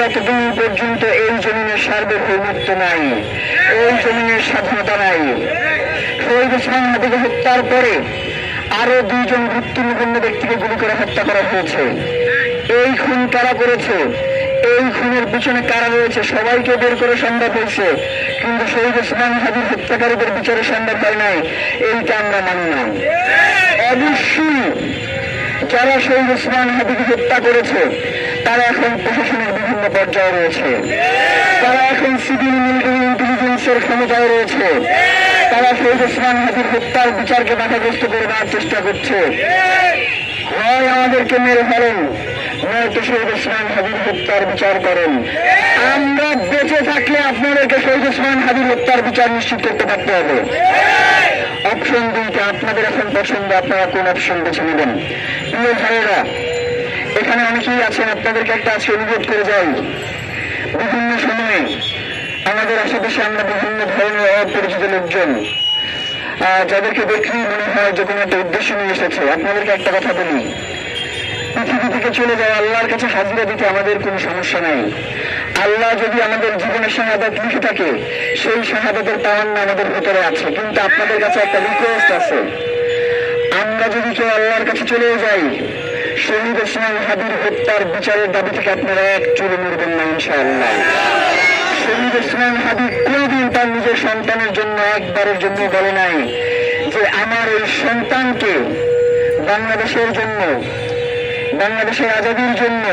এতদিন পর্যন্ত এই জমিনের সার্বভৌমত্ব নাই, এই জমিনের স্বাধীনতা নাই। শহীদ ওসমান হাদিকে হত্যার পরে আরো 2 জন গুরুত্বপূর্ণ ব্যক্তিকে গুলি করে হত্যা করা হয়েছে। এই খুন কারা করেছে, এই খুনের পিছনে কারা রয়েছে সবাইকে বের করে সম্ভব হয়েছে, কিন্তু শহীদ ওসমান হাদির হত্যাকারীদের বিচারে সম্ভব হয় নাই। এইটা আমরা মানি না। অবশ্যই যারা শহীদ ওসমান হাদিকে হত্যা করেছে তারা এখন প্রশাসনের বিভিন্ন পর্যায়ে রয়েছে, তারা এখন সিভিল মিলিটারি ইন্টেলিজেন্সের ক্ষমতায় রয়েছে, তারা শহীদ ওসমান হাদির হত্যার বিচারকে বাধাগ্রস্ত করে দেওয়ার চেষ্টা করছে। হয় আমাদেরকে মেরে ফেলেন, নয়তো শহীদ ওসমান হাদির হত্যার বিচার করেন। আমরা বেঁচে থাকলে আপনাদেরকে শহীদ ওসমান হাদির হত্যার বিচার নিশ্চিত করতে পারতে হবে। অপশন 2টা আপনাদের এখন পছন্দ, আপনারা কোন অপশন বেছে নেবেন? প্রিয় ভাইয়েরা, এখানে অনেকেই আছেন, আপনাদেরকে একটা আছে অনুরোধ করে যাই, বিভিন্ন সময়ে আমাদের আশেপাশে আমরা বিভিন্ন ধরনের অপরিচিত লোকজন যাদেরকে দেখলেই মনে হয় যে কোনো একটা উদ্দেশ্য নিয়ে এসেছে। আপনাদেরকে একটা কথা বলি, পৃথিবী থেকে চলে যাওয়া আল্লাহর কাছে হাজিরা দিতে আমাদের কোনো সমস্যা নাই। আল্লাহ যদি আমাদের জীবনের শাহাদাত লিখে থাকে, সেই শাহাদাতের তামান্না আমাদের ভিতরে আছে। কিন্তু আপনাদের কাছে একটা রিকোয়েস্ট আছে, আমরা যদি কেউ আল্লাহর কাছে চলেও যাই, শহীদ ওসমান হাদির হত্যার বিচারের দাবি থেকে আপনারা এক চুলে মরবেন না ইনশাআল্লাহ। শহীদ ওসমান হাদি কোনদিন তার নিজের সন্তানের জন্য একবারের জন্য বলে নাই যে আমার এই সন্তানকে বাংলাদেশের জন্য, বাংলাদেশের আজাদির জন্য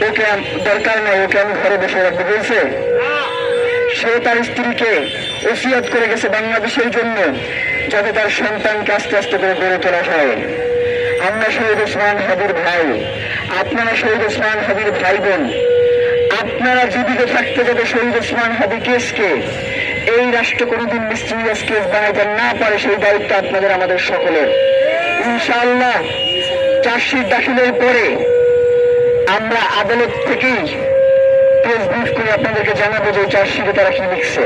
ওকে দরকার নাই, ওকে আমি ঘরে বসে রাখবো বলছে। সে তার স্ত্রীকে ওসিয়ত করে গেছে বাংলাদেশের জন্য, যাতে তার সন্তানকে আস্তে আস্তে করে গড়ে তোলা হয়। আমরা শহীদ ওসমান হাদির ভাই, আপনারা শহীদ ওসমান হাদির ভাই বোন, আপনারা জীবিত থাকতে যাতে শহীদ ওসমান হাদি কেসকে এই রাষ্ট্র কোনোদিন মিস্টিরিয়াস কেস বানাইতে না পারে, সেই দায়িত্ব আপনাদের আমাদের সকলের। ইনশাআল্লাহ চার্জশিট দাখিলের পরে আমরা আদালত থেকেই প্রেস ব্রিফ করে আপনাদেরকে জানাবো যে চার্জশিটে তারা কি লিখছে।